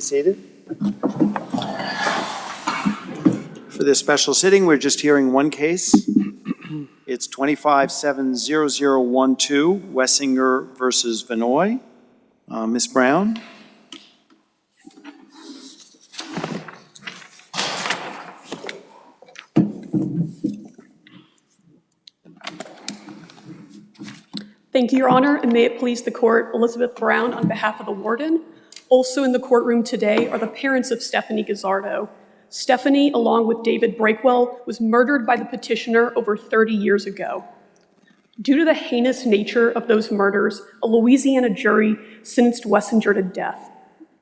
Seated. For this special sitting, we're just hearing one case. It's 25-70012, Wessinger versus Vannoy. Ms. Brown. Thank you, Your Honor, and may it please the court, Elizabeth Brown on behalf of the warden. Also in the courtroom today are the parents of Stephanie Gazzardo. Stephanie, along with David Breakwell, was murdered by the petitioner over 30 years ago. Due to the heinous nature of those murders, a Louisiana jury sentenced Wessinger to death.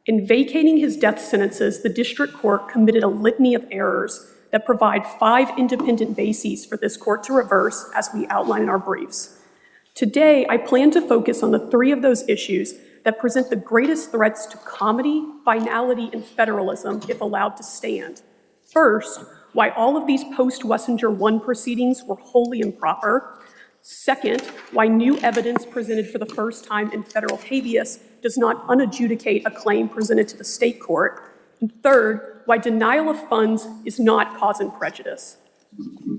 In vacating his death sentences, the district court committed a litany of errors that provide 5 independent bases for this court to reverse, as we outline in our briefs. Today, I plan to focus on the 3 of those issues that present the greatest threats to comity, finality, and federalism if allowed to stand. First, why all of these post-Wessinger 1 proceedings were wholly improper. Second, why new evidence presented for the first time in federal habeas does not unadjudicate a claim presented to the state court. And third, why denial of funds is not cause and prejudice.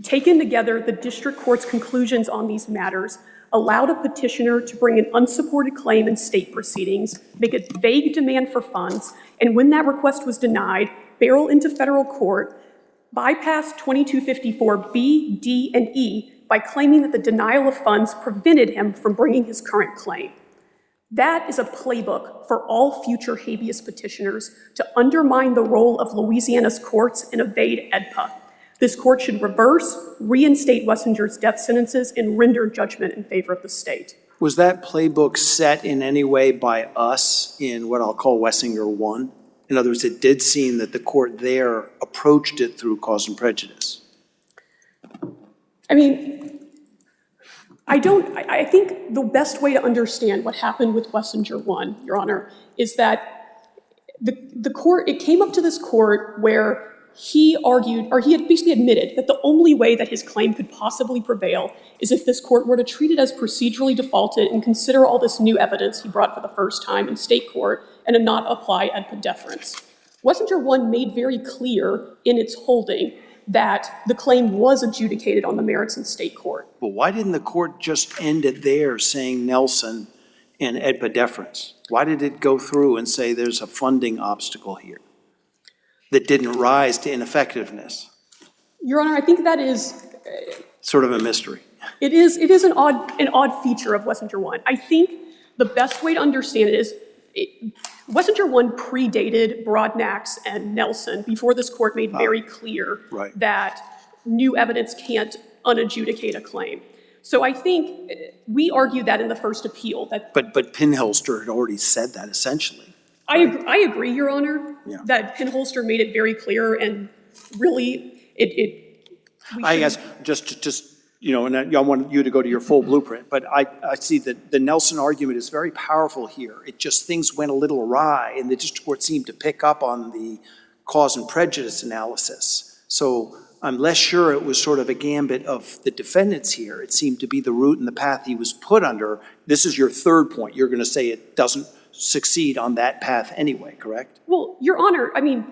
Taken together, the district court's conclusions on these matters allowed a petitioner to bring an unsupported claim in state proceedings, make a vague demand for funds, and when that request was denied, barrel into federal court, bypass 2254B, D, and E by claiming that the denial of funds prevented him from bringing his current claim. That is a playbook for all future habeas petitioners to undermine the role of Louisiana's courts and evade AEDPA. This court should reverse, reinstate Wessinger's death sentences, and render judgment in favor of the state. Was that playbook set in any way by us in what I'll call Wessinger 1? In other words, it did seem that the court there approached it through cause and prejudice. I mean, I think the best way to understand what happened with Wessinger 1, Your Honor, is that the court, it came up to this court where he argued, or he had basically admitted, that the only way that his claim could possibly prevail is if this court were to treat it as procedurally defaulted and consider all this new evidence he brought for the first time in state court and to not apply AEDPA deference. Wessinger 1 made very clear in its holding that the claim was adjudicated on the merits in state court. But why didn't the court just end it there saying Nelson and AEDPA deference? Why did it go through and say there's a funding obstacle here that didn't rise to ineffectiveness? Your Honor, I think that is sort of a mystery. It is an odd feature of Wessinger 1. I think the best way to understand it is Wessinger 1 predated Broadnax and Nelson before this court made very clear that new evidence can't unadjudicate a claim. So I think we argued that in the first appeal. But Pinholster had already said that essentially. I agree, Your Honor, that Pinholster made it very clear, and really, I guess just you know, and I want you to go to your full blueprint, but I see that the Nelson argument is very powerful here. It just, things went a little awry, and the district court seemed to pick up on the cause and prejudice analysis. So I'm less sure it was sort of a gambit of the defendants here. It seemed to be the route and the path he was put under. This is your third point. You're going to say it doesn't succeed on that path anyway, correct? Well, Your Honor, I mean,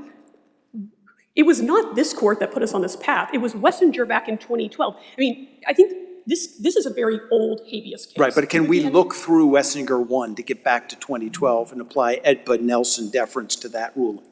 it was not this court that put us on this path. It was Wessinger back in 2012. I mean, I think this is a very old habeas case. Right, but can we look through Wessinger 1 to get back to 2012 and apply AEDPA Nelson deference to that ruling?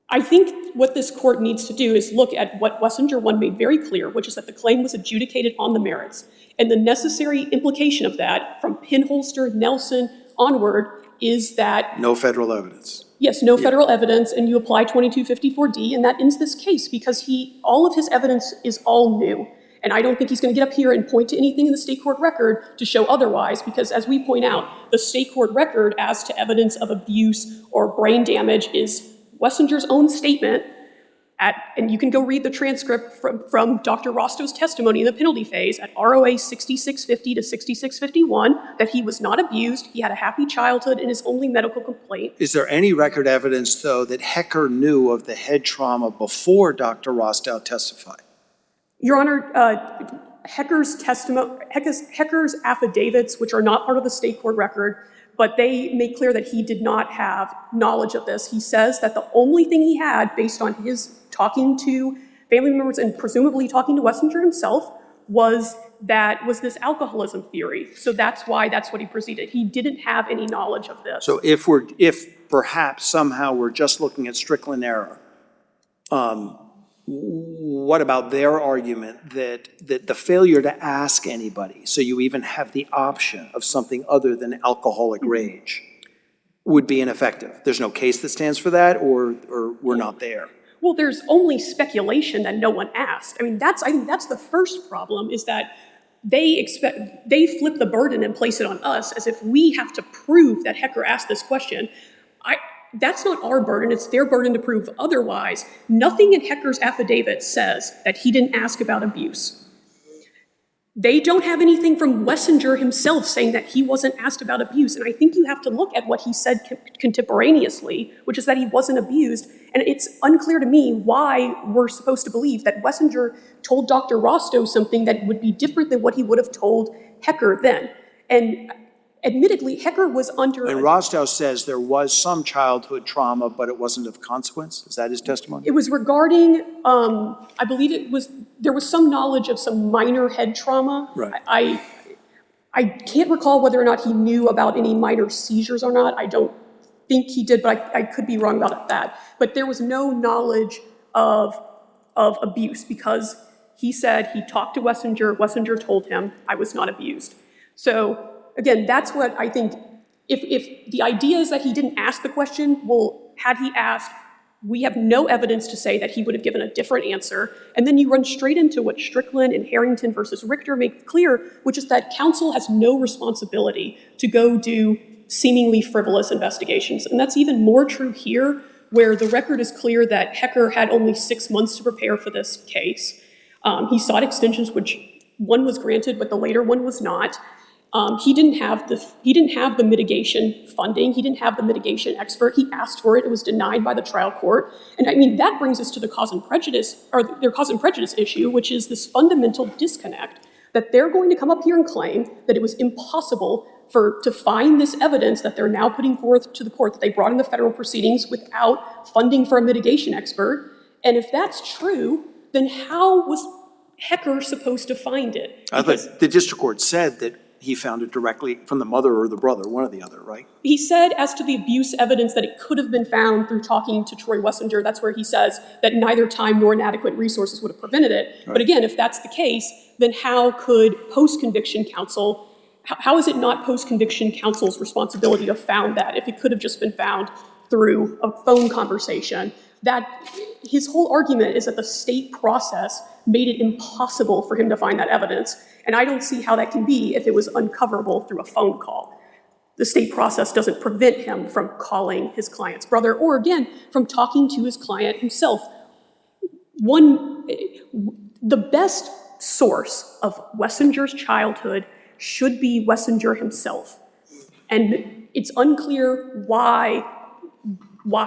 I think what this court needs to do is look at what Wessinger 1 made very clear, which is that the claim was adjudicated on the merits. And the necessary implication of that, from Pinholster, Nelson, onward, is that no federal evidence. Yes, no federal evidence, and you apply 2254D, and that ends this case because all of his evidence is all new. And I don't think he's going to get up here and point to anything in the state court record to show otherwise, because as we point out, the state court record as to evidence of abuse or brain damage is Wessinger's own statement, and you can go read the transcript from Dr. Rosto's testimony in the penalty phase at ROA 6650 to 6651, that he was not abused, he had a happy childhood, and his only medical complaint. Is there any record evidence, though, that Hecker knew of the head trauma before Dr. Rostow testified? Your Honor, Hecker's affidavits, which are not part of the state court record, but they make clear that he did not have knowledge of this. He says that the only thing he had, based on his talking to family members and presumably talking to Wessinger himself, was this alcoholism theory. So that's what he proceeded. He didn't have any knowledge of this. So if perhaps somehow we're just looking at Strickland error, what about their argument that the failure to ask anybody, so you even have the option of something other than alcoholic rage, would be ineffective? There's no case that stands for that, or we're not there? Well, there's only speculation that no one asked. I think that's the first problem, is that they flip the burden and place it on us as if we have to prove that Hecker asked this question. That's not our burden, it's their burden to prove otherwise. Nothing in Hecker's affidavit says that he didn't ask about abuse. They don't have anything from Wessinger himself saying that he wasn't asked about abuse. And I think you have to look at what he said contemporaneously, which is that he wasn't abused. And it's unclear to me why we're supposed to believe that Wessinger told Dr. Rostow something that would be different than what he would have told Hecker then. And admittedly, Hecker was under... And Rostow says there was some childhood trauma, but it wasn't of consequence. Is that his testimony? It was regarding, I believe there was some knowledge of some minor head trauma. Right. I can't recall whether or not he knew about any minor seizures or not. I don't think he did, but I could be wrong about that. But there was no knowledge of abuse, because he said he talked to Wessinger. Wessinger told him, I was not abused. So again, that's what I think, if the idea is that he didn't ask the question, well, had he asked, we have no evidence to say that he would have given a different answer. And then you run straight into what Strickland and Harrington versus Richter make clear, which is that counsel has no responsibility to go do seemingly frivolous investigations. And that's even more true here, where the record is clear that Hecker had only 6 months to prepare for this case. He sought extensions, which one was granted, but the later one was not. He didn't have the mitigation funding. He didn't have the mitigation expert. He asked for it. It was denied by the trial court. And I mean, that brings us to the cause and prejudice, or their cause and prejudice issue, which is this fundamental disconnect that they're going to come up here and claim that it was impossible to find this evidence that they're now putting forth to the court that they brought in the federal proceedings without funding for a mitigation expert. And if that's true, then how was Hecker supposed to find it? I thought the district court said that he found it directly from the mother or the brother, one or the other, right? He said, as to the abuse evidence, that it could have been found through talking to Troy Wessinger. That's where he says that neither time nor inadequate resources would have prevented it. Right. But again, if that's the case, then how could post-conviction counsel, how is it not post-conviction counsel's responsibility to have found that if it could have just been found through a phone conversation? That his whole argument is that the state process made it impossible for him to find that evidence. And I don't see how that can be if it was uncoverable through a phone call. The state process doesn't prevent him from calling his client's brother, or again, from talking to his client himself. The best source of Wessinger's childhood should be Wessinger himself. And it's unclear why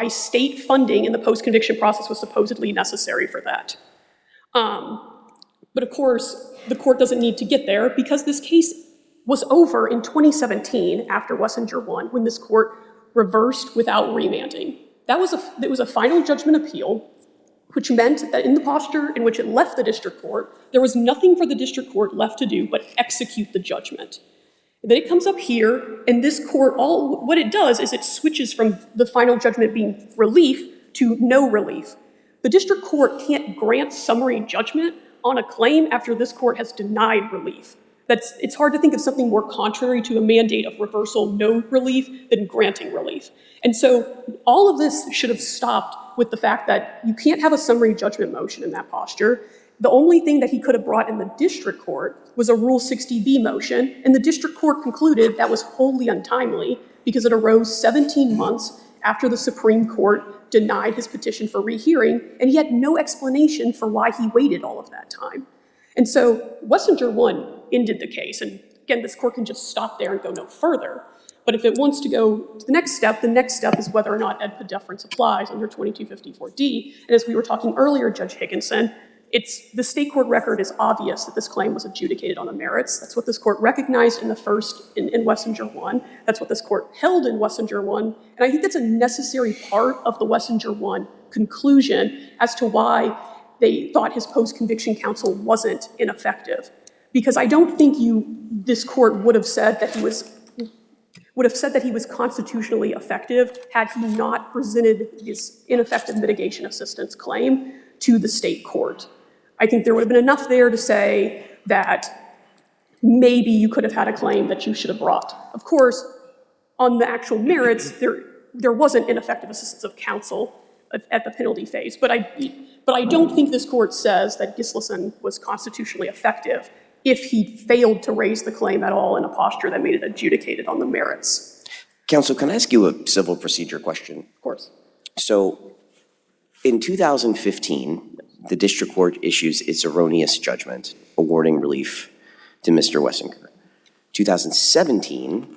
state funding in the post-conviction process was supposedly necessary for that. But of course, the court doesn't need to get there, because this case was over in 2017 after Wessinger won, when this court reversed without remanding. It was a final judgment appeal, which meant that in the posture in which it left the district court, there was nothing for the district court left to do but execute the judgment. Then it comes up here, and this court, what it does is it switches from the final judgment being relief to no relief. The district court can't grant summary judgment on a claim after this court has denied relief. It's hard to think of something more contrary to a mandate of reversal, no relief, than granting relief. And so all of this should have stopped with the fact that you can't have a summary judgment motion in that posture. The only thing that he could have brought in the district court was a Rule 60B motion, and the district court concluded that was wholly untimely because it arose 17 months after the Supreme Court denied his petition for rehearing, and he had no explanation for why he waited all of that time. And so Wessinger 1 ended the case, and again, this court can just stop there and go no further. But if it wants to go to the next step is whether or not EDPA deference applies under 2254D. And as we were talking earlier, Judge Higginson, The state court record is obvious that this claim was adjudicated on the merits. That's what this court recognized in Wessinger 1. That's what this court held in Wessinger 1. And I think that's a necessary part of the Wessinger 1 conclusion as to why they thought his post-conviction counsel wasn't ineffective. Because I don't think this court would have said that he was constitutionally effective had he not presented his ineffective mitigation assistance claim to the state court. I think there would have been enough there to say that maybe you could have had a claim that you should have brought. Of course, on the actual merits, there wasn't ineffective assistance of counsel at the penalty phase, but I don't think this court says that Gislason was constitutionally effective if he failed to raise the claim at all in a posture that made it adjudicated on the merits. Counsel, can I ask you a civil procedure question? Of course. So, in 2015, the district court issues its erroneous judgment awarding relief to Mr. Wessinger. 2017,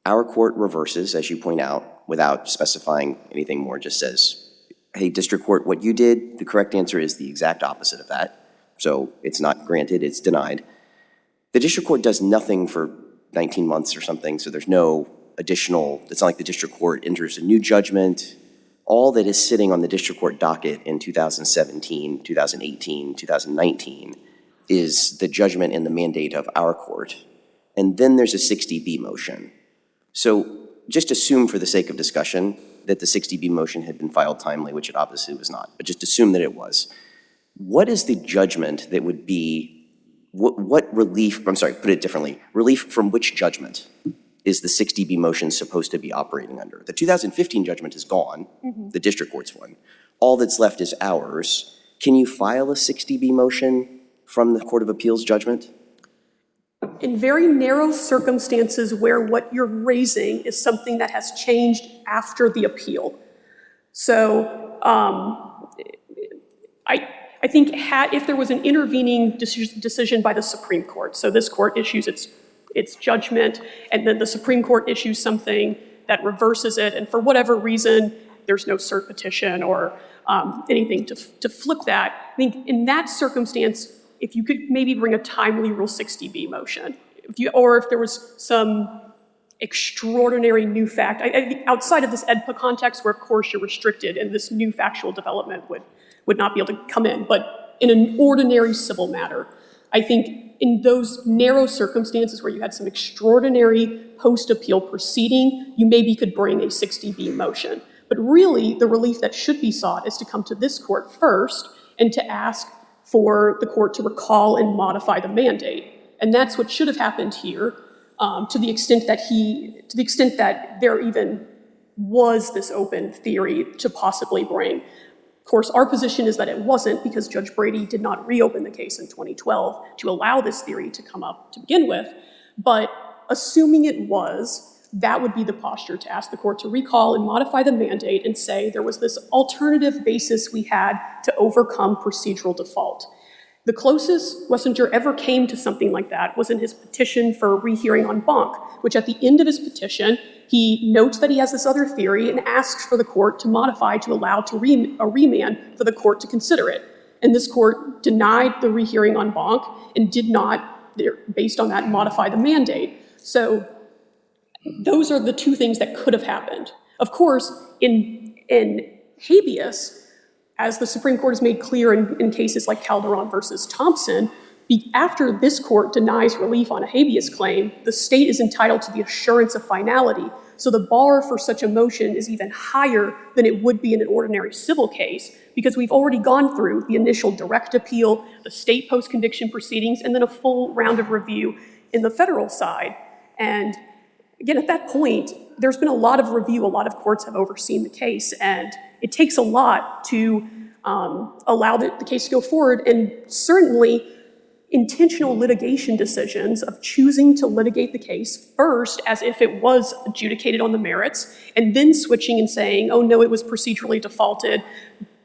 our court reverses, as you point out, without specifying anything more, just says, hey, district court, what you did, the correct answer is the exact opposite of that. So it's not granted, it's denied. The district court does nothing for 19 months or something, so there's no additional, it's not like the district court enters a new judgment. All that is sitting on the district court docket in 2017, 2018, 2019 is the judgment and the mandate of our court. And then there's a 60B motion. So just assume for the sake of discussion that the 60B motion had been filed timely, which it obviously was not, but just assume that it was. What is the judgment that would be, what relief, I'm sorry, put it differently, relief from which judgment is the 60B motion supposed to be operating under? The 2015 judgment is gone, the district court's one. All that's left is ours. Can you file a 60B motion from the Court of Appeals judgment? In very narrow circumstances where what you're raising is something that has changed after the appeal. So I think if there was an intervening decision by the Supreme Court, so this court issues its judgment, and then the Supreme Court issues something that reverses it, and for whatever reason, there's no cert petition or anything to flip that. I think in that circumstance, if you could maybe bring a timely Rule 60B motion, or if there was some extraordinary new fact, I think outside of this EDPA context where of course you're restricted and this new factual development would not be able to come in, but in an ordinary civil matter, I think in those narrow circumstances where you had some extraordinary post-appeal proceeding, you maybe could bring a 60B motion. But really, the relief that should be sought is to come to this court first and to ask for the court to recall and modify the mandate. And that's what should have happened here, to the extent that there even was this open theory to possibly bring. Of course, our position is that it wasn't, because Judge Brady did not reopen the case in 2012 to allow this theory to come up to begin with. But assuming it was, that would be the posture to ask the court to recall and modify the mandate and say there was this alternative basis we had to overcome procedural default. The closest Wessinger ever came to something like that was in his petition for rehearing en banc, which at the end of his petition, he notes that he has this other theory and asks for the court to modify to allow a remand for the court to consider it. And this court denied the rehearing en banc and did not, based on that, modify the mandate. So those are the two things that could have happened. Of course, in habeas, as the Supreme Court has made clear in cases like Calderon versus Thompson, after this court denies relief on a habeas claim, the state is entitled to the assurance of finality. So the bar for such a motion is even higher than it would be in an ordinary civil case, because we've already gone through the initial direct appeal, the state post-conviction proceedings, and then a full round of review in the federal side. And again, at that point, there's been a lot of review, a lot of courts have overseen the case, and it takes a lot to allow the case to go forward, and certainly intentional litigation decisions of choosing to litigate the case first as if it was adjudicated on the merits, and then switching and saying, oh no, it was procedurally defaulted,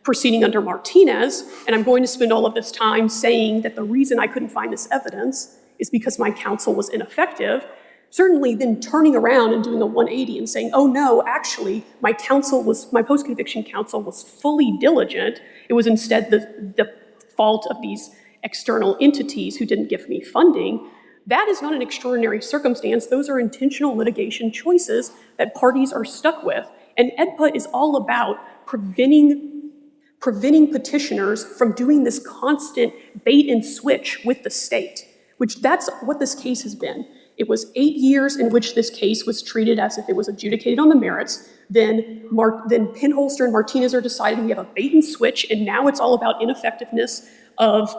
proceeding under Martinez, and I'm going to spend all of this time saying that the reason I couldn't find this evidence is because my counsel was ineffective. Certainly then turning around and doing a 180 and saying, oh no, actually, my post-conviction counsel was fully diligent. It was instead the fault of these external entities who didn't give me funding, that is not an extraordinary circumstance. Those are intentional litigation choices that parties are stuck with. And EDPA is all about preventing petitioners from doing this constant bait and switch with the state, which that's what this case has been. It was 8 years in which this case was treated as if it was adjudicated on the merits. Then Penholster and Martinez are deciding we have a bait and switch, and now it's all about ineffectiveness of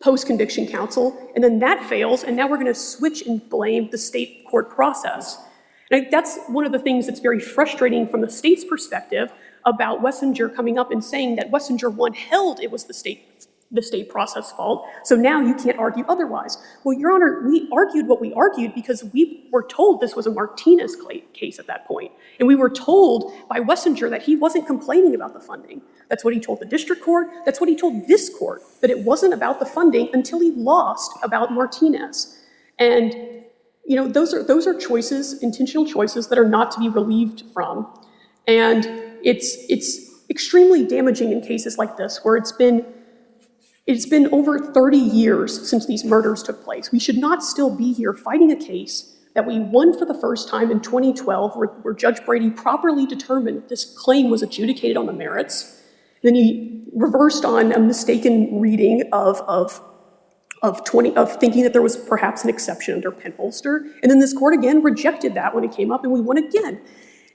post-conviction counsel, and then that fails, and now we're going to switch and blame the state court process. And that's one of the things that's very frustrating from the state's perspective about Wessinger coming up and saying that Wessinger 1 held it was the state process fault, so now you can't argue otherwise. Well, Your Honor, we argued what we argued because we were told this was a Martinez case at that point. And we were told by Wessinger that he wasn't complaining about the funding. That's what he told the district court. That's what he told this court, that it wasn't about the funding until he lost about Martinez. And, you know, those are choices, intentional choices that are not to be relieved from. And it's extremely damaging in cases like this where it's been over 30 years since these murders took place. We should not still be here fighting a case that we won for the first time in 2012, where Judge Brady properly determined this claim was adjudicated on the merits. Then he reversed on a mistaken reading of thinking that there was perhaps an exception under Penholster. And then this court again rejected that when it came up, and we won again.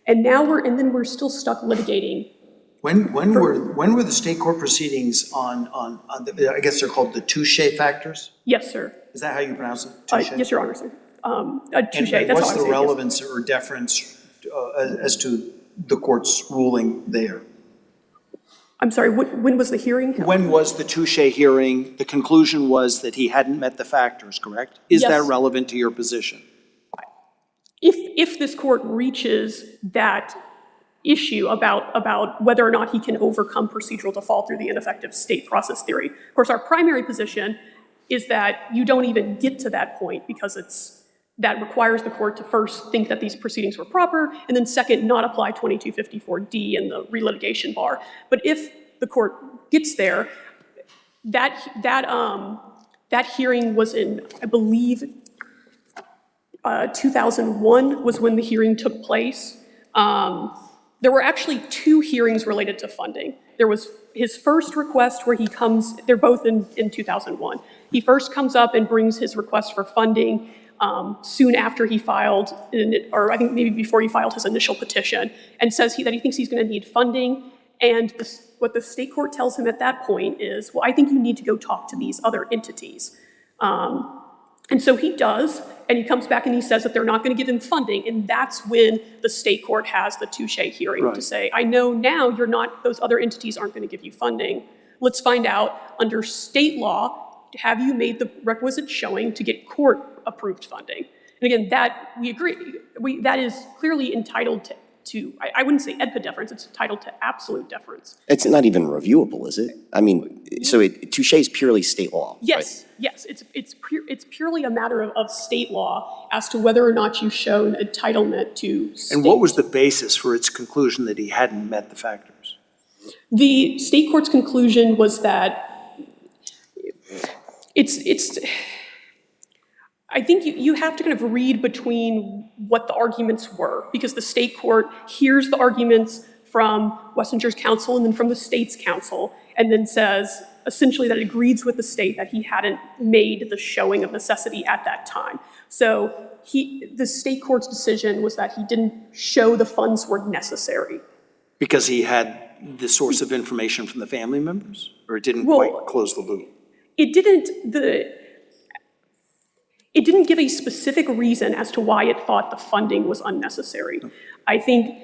And now we're still stuck litigating. When were the state court proceedings on I guess they're called the touche factors? Yes, sir. Is that how you pronounce it? Touche? Yes, Your Honor, sir. Touche, And that's what's how I the say it, yes. relevance or deference as to the court's ruling there? I'm sorry, when was the hearing? When was the touche hearing? The conclusion was that he hadn't met the factors, correct? Is Yes. that relevant to your position? If this court reaches that issue about whether or not he can overcome procedural default through the ineffective state process theory. Of course, our primary position is that you don't even get to that point because that requires the court to first think that these proceedings were proper, and then second, not apply 2254D and the relitigation bar. But if the court gets there, that hearing was in, I believe, 2001 was when the hearing took place. There were actually 2 hearings related to funding. There was his first request where they're both in 2001. He first comes up and brings his request for funding soon after he filed, or I think maybe before he filed his initial petition, and says that he thinks he's going to need funding. And what the state court tells him at that point is, well, I think you need to go talk to these other entities. And so he does, and he comes back and he says that they're not going to give him funding, and that's when the state court has the touche hearing to say, I know now those other entities aren't going to give you funding. Let's find out, under state law, have you made the requisite showing to get court-approved funding? And again, that we agree, that is clearly entitled to, I wouldn't say EDPA deference, it's entitled to absolute deference. It's not even reviewable, is it? I mean, so touche is purely state law, Yes, right? yes, it's purely a matter of state law as to whether or not you've shown entitlement to state. And what was the basis for its conclusion that he hadn't met the factors? The state court's conclusion was that I think you have to kind of read between what the arguments were, because the state court hears the arguments from Wessinger's counsel and then from the state's counsel, and then says essentially that it agrees with the state that he hadn't made the showing of necessity at that time. So the state court's decision was that he didn't show the funds were necessary. Because he had the source of information from the family members? Or it didn't quite close the loop? It didn't give a specific reason as to why it thought the funding was unnecessary. I think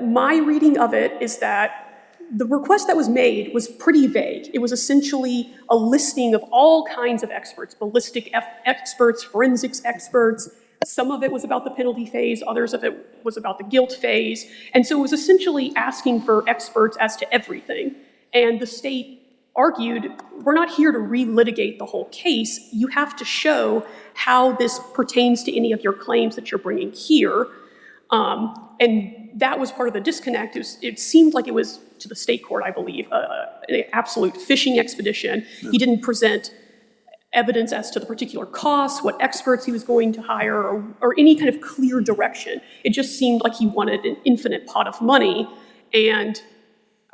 my reading of it is that the request that was made was pretty vague. It was essentially a listing of all kinds of experts, ballistic experts, forensics experts. Some of it was about the penalty phase, others of it was about the guilt phase. And so it was essentially asking for experts as to everything. And the state argued, we're not here to relitigate the whole case. You have to show how this pertains to any of your claims that you're bringing here. And that was part of the disconnect. It seemed like it was, to the state court, I believe, an absolute fishing expedition. He didn't present evidence as to the particular costs, what experts he was going to hire, or any kind of clear direction. It just seemed like he wanted an infinite pot of money. And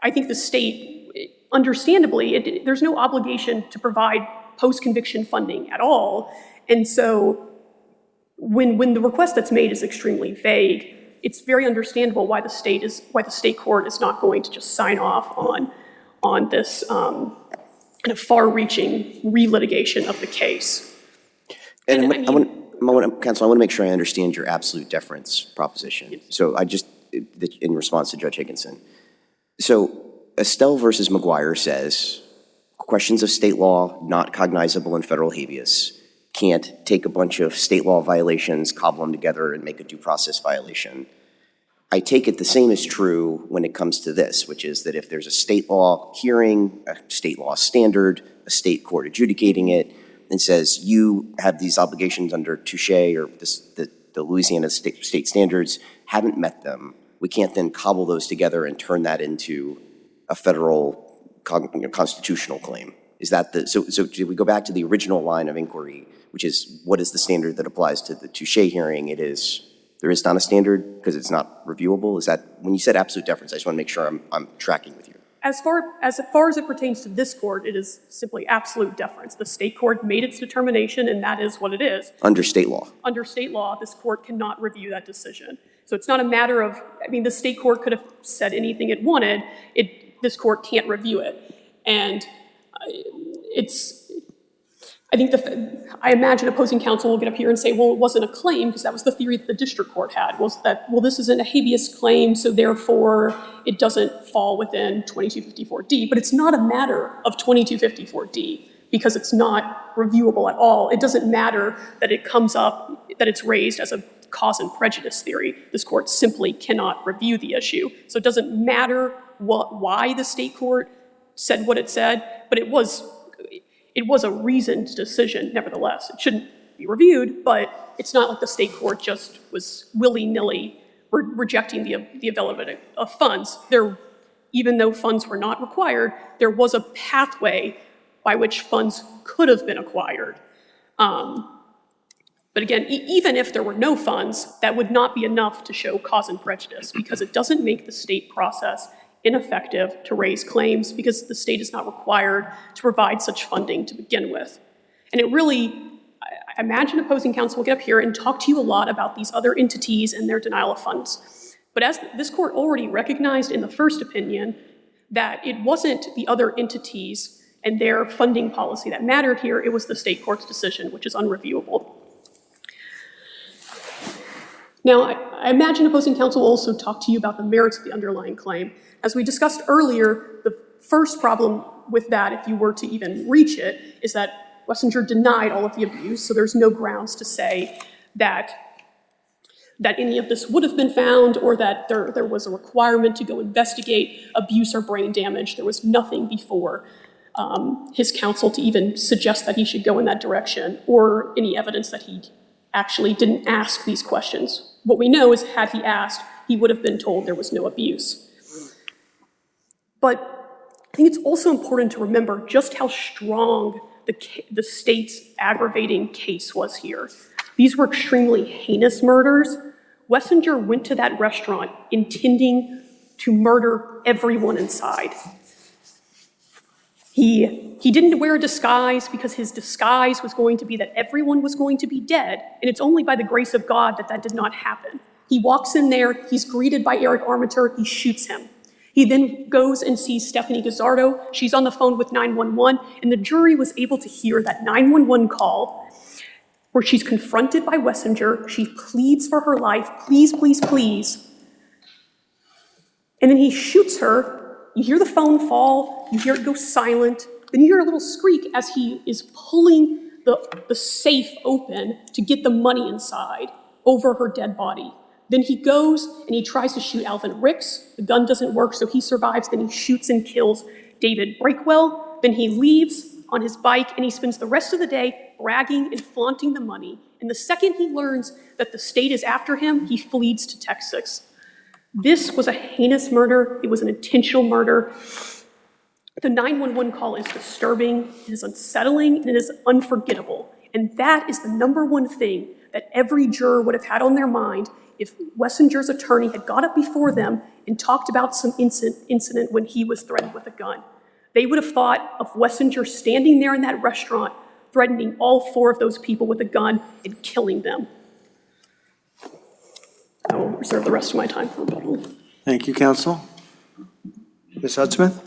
I think the state, understandably, there's no obligation to provide post-conviction funding at all. And so when the request that's made is extremely vague, it's very understandable why the state court is not going to just sign off on this kind of far-reaching relitigation of the case. And Counsel, I want to make sure I understand your absolute deference proposition. Yes. So in response to Judge Higginson. So Estelle versus McGuire says, questions of state law not cognizable in federal habeas can't take a bunch of state law violations, cobble them together, and make a due process violation. I take it the same is true when it comes to this, which is that if there's a state law hearing, a state law standard, a state court adjudicating it, and says you have these obligations under Touche or the Louisiana state standards, haven't met them, we can't then cobble those together and turn that into a federal constitutional claim. Is that so do we go back to the original line of inquiry, which is what is the standard that applies to the Touche hearing? There is not a standard because it's not reviewable. Is that, when you said absolute deference, I just want to make sure I'm tracking with you. As far as it pertains to this court, it is simply absolute deference. The state court made its determination, and that is what it is. Under state law? Under state law, this court cannot review that decision. So it's not a matter of, the state court could have said anything it wanted. This court can't review it. And I imagine opposing counsel will get up here and say, well, it wasn't a claim because that was the theory that the district court had, was that, well, this isn't a habeas claim, so therefore it doesn't fall within 2254D. But it's not a matter of 2254D because it's not reviewable at all. It doesn't matter that it comes up, that it's raised as a cause and prejudice theory. This court simply cannot review the issue. So it doesn't matter why the state court said what it said, but it was a reasoned decision, nevertheless. It shouldn't be reviewed, but it's not like the state court just was willy-nilly rejecting the availability of funds. Even though funds were not required, there was a pathway by which funds could have been acquired. But again, even if there were no funds, that would not be enough to show cause and prejudice because it doesn't make the state process ineffective to raise claims because the state is not required to provide such funding to begin with. And it really, I imagine opposing counsel will get up here and talk to you a lot about these other entities and their denial of funds. But as this court already recognized in the first opinion, that it wasn't the other entities and their funding policy that mattered here, it was the state court's decision, which is unreviewable. Now, I imagine opposing counsel will also talk to you about the merits of the underlying claim. As we discussed earlier, the first problem with that, if you were to even reach it, is that Wessinger denied all of the abuse, so there's no grounds to say that any of this would have been found or that there was a requirement to go investigate abuse or brain damage. There was nothing before his counsel to even suggest that he should go in that direction or any evidence that he actually didn't ask these questions. What we know is had he asked, he would have been told there was no abuse. But I think it's also important to remember just how strong the state's aggravating case was here. These were extremely heinous murders. Wessinger went to that restaurant intending to murder everyone inside. He didn't wear a disguise because his disguise was going to be that everyone was going to be dead, and it's only by the grace of God that did not happen. He walks in there, he's greeted by Eric Armiter, he shoots him. He then goes and sees Stephanie Gazzardo. She's on the phone with 911, and the jury was able to hear that 911 call where she's confronted by Wessinger. She pleads for her life, please, please, please. And then he shoots her. You hear the phone fall, you hear it go silent, then you hear a little skreak as he is pulling the safe open to get the money inside over her dead body. Then he goes and he tries to shoot Alvin Ricks. The gun doesn't work, so he survives. Then he shoots and kills David Breakwell. Then he leaves on his bike and he spends the rest of the day bragging and flaunting the money. And the second he learns that the state is after him, he flees to Texas. This was a heinous murder. It was an intentional murder. The 911 call is disturbing, it is unsettling, and it is unforgettable. And that is the number one thing that every juror would have had on their mind if Wessinger's attorney had got up before them and talked about some incident when he was threatened with a gun. They would have thought of Wessinger standing there in that restaurant, threatening all 4 of those people with a gun and killing them. I will reserve the rest of my time for rebuttal. Thank you, counsel. Ms. Hudsmith?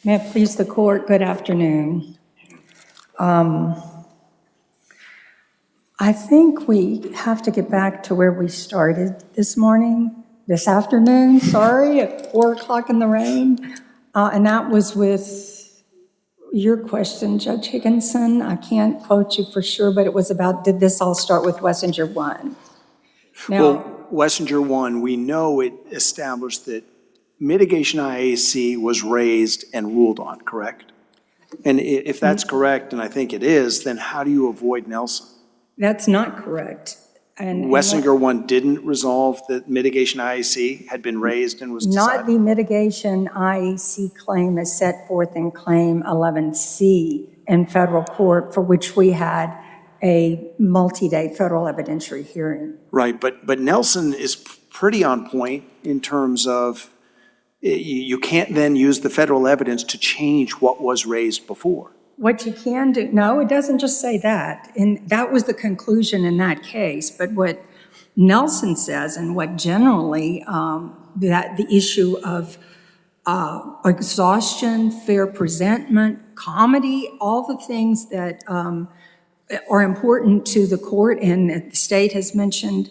May it please the court, good afternoon. I think we have to get back to where we started this afternoon, at 4 o'clock in the rain. And that was with your question, Judge Higginson. I can't quote you for sure, but it was about, did this all start with Wessinger 1? Well, Wessinger 1, we know it established that mitigation IAC was raised and ruled on, correct? And if that's correct, and I think it is, then how do you avoid Nelson? That's not correct. And Wessinger 1 didn't resolve that mitigation IAC had been raised and was decided? Not the mitigation IAC claim as set forth in Claim 11C in federal court, for which we had a multi-day federal evidentiary hearing. Right, but Nelson is pretty on point in terms of you can't then use the federal evidence to change what was raised before. What you can do, no, it doesn't just say that. And that was the conclusion in that case. But what Nelson says, and what generally, that the issue of exhaustion, fair presentment, comedy, all the things that are important to the court and that the state has mentioned,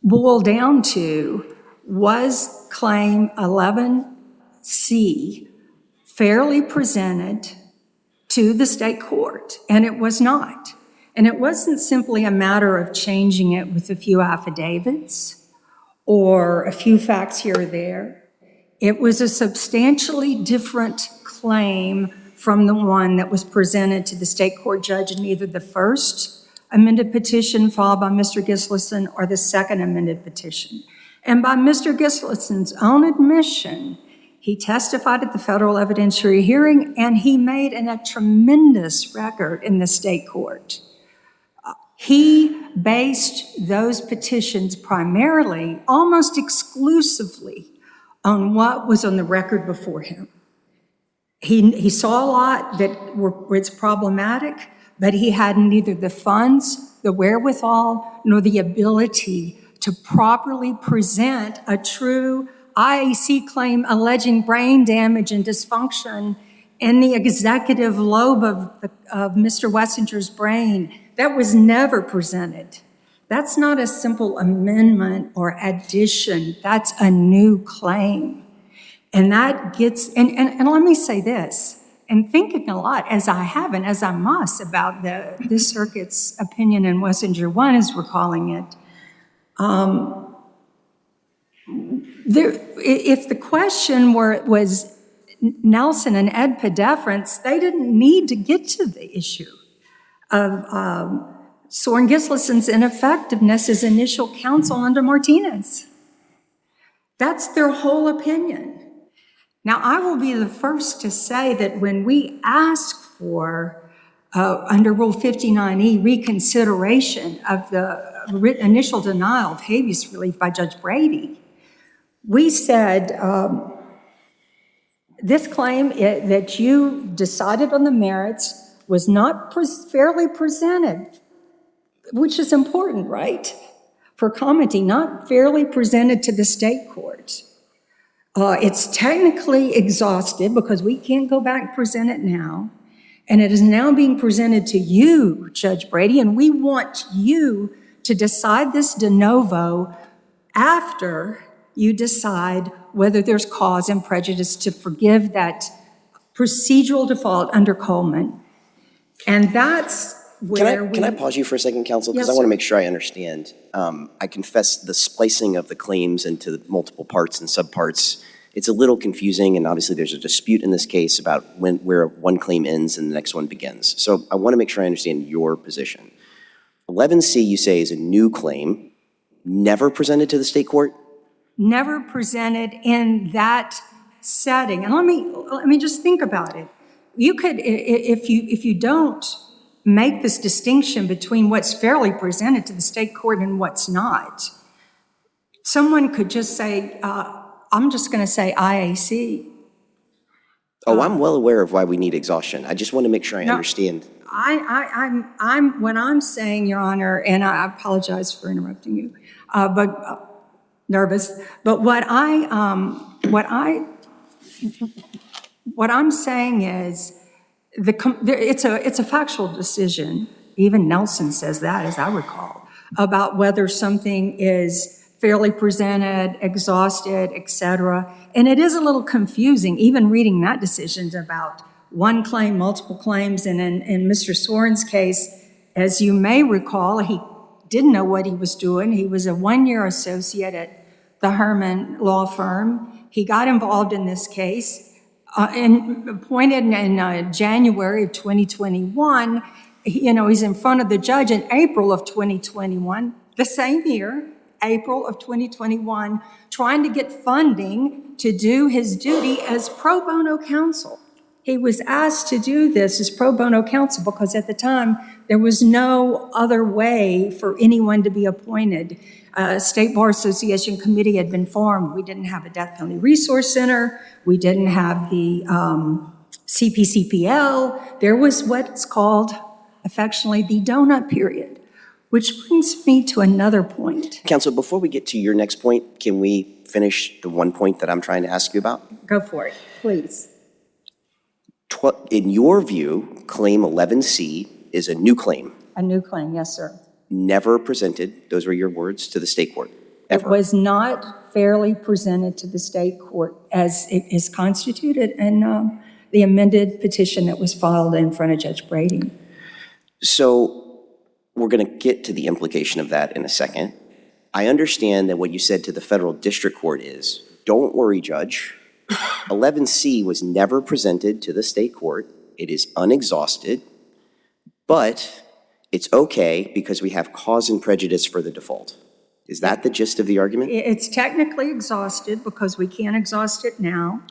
boil down to, was Claim 11C fairly presented to the state court? And it was not. And it wasn't simply a matter of changing it with a few affidavits or a few facts here or there. It was a substantially different claim from the one that was presented to the state court judge in either the first amended petition filed by Mr. Gislason or the second amended petition. And by Mr. Gislason's own admission, he testified at the federal evidentiary hearing, and he made a tremendous record in the state court. He based those petitions primarily, almost exclusively, on what was on the record before him. He saw a lot that was problematic, but he had neither the funds, the wherewithal, nor the ability to properly present a true IAC claim alleging brain damage and dysfunction in the executive lobe of Mr. Wessinger's brain. That was never presented. That's not a simple amendment or addition. That's a new claim. And that gets, and let me say this, and thinking a lot, as I have and as I must, about this circuit's opinion in Wessinger 1, as we're calling it, if the question was Nelson and EDPA deference, they didn't need to get to the issue of Soren Gislason's ineffectiveness as initial counsel under Martinez. That's their whole opinion. Now, I will be the first to say that when we ask for, under Rule 59E, reconsideration of the initial denial of habeas relief by Judge Brady, we said this claim that you decided on the merits was not fairly presented, which is important, right? For comity, not fairly presented to the state court. It's technically exhausted because we can't go back and present it now. And it is now being presented to you, Judge Brady, and we want you to decide this de novo after you decide whether there's cause and prejudice to forgive that procedural default under Coleman. And that's where Can I pause you for a second, counsel? Because Yes, I want sir. to make sure I understand. I confess the splicing of the claims into multiple parts and subparts It's a little confusing, and obviously there's a dispute in this case about where one claim ends and the next one begins. So I want to make sure I understand your position. 11C, you say, is a new claim, never presented to the state court? Never presented in that setting. And let me just think about it. You could, if you don't make this distinction between what's fairly presented to the state court and what's not, someone could just say, I'm just going to say IAC. Oh, I'm well aware of why we need exhaustion. I just want to make sure I understand. What I'm saying, Your Honor, and I apologize for interrupting you, but nervous. But what I'm saying is, it's a factual decision. Even Nelson says that, as I recall, about whether something is fairly presented, exhausted, et cetera. And it is a little confusing, even reading that decision about one claim, multiple claims. And in Mr. Soren's case, as you may recall, he didn't know what he was doing. He was a one-year associate at the Herman law firm. He got involved in this case and appointed in January of 2021. He's in front of the judge in April of 2021, the same year, April of 2021, trying to get funding to do his duty as pro bono counsel. He was asked to do this as pro bono counsel because at the time there was no other way for anyone to be appointed. State Bar Association committee had been formed. We didn't have a death penalty resource center. We didn't have the CPCPL. There was what's called affectionately the donut period, which brings me to another point. Counsel, before we get to your next point, can we finish the one point that I'm trying to ask you about? Go for it, please. In your view, Claim 11C is a new claim. A new claim, yes, sir. Never presented, those were your words, to the state court, ever. It was not fairly presented to the state court as it is constituted in the amended petition that was filed in front of Judge Brady. So we're going to get to the implication of that in a second. I understand that what you said to the federal district court is, don't worry, Judge. 11C was never presented to the state court. It is unexhausted, but it's okay because we have cause and prejudice for the default. Is that the gist of the argument? It's technically exhausted because we can't exhaust it now.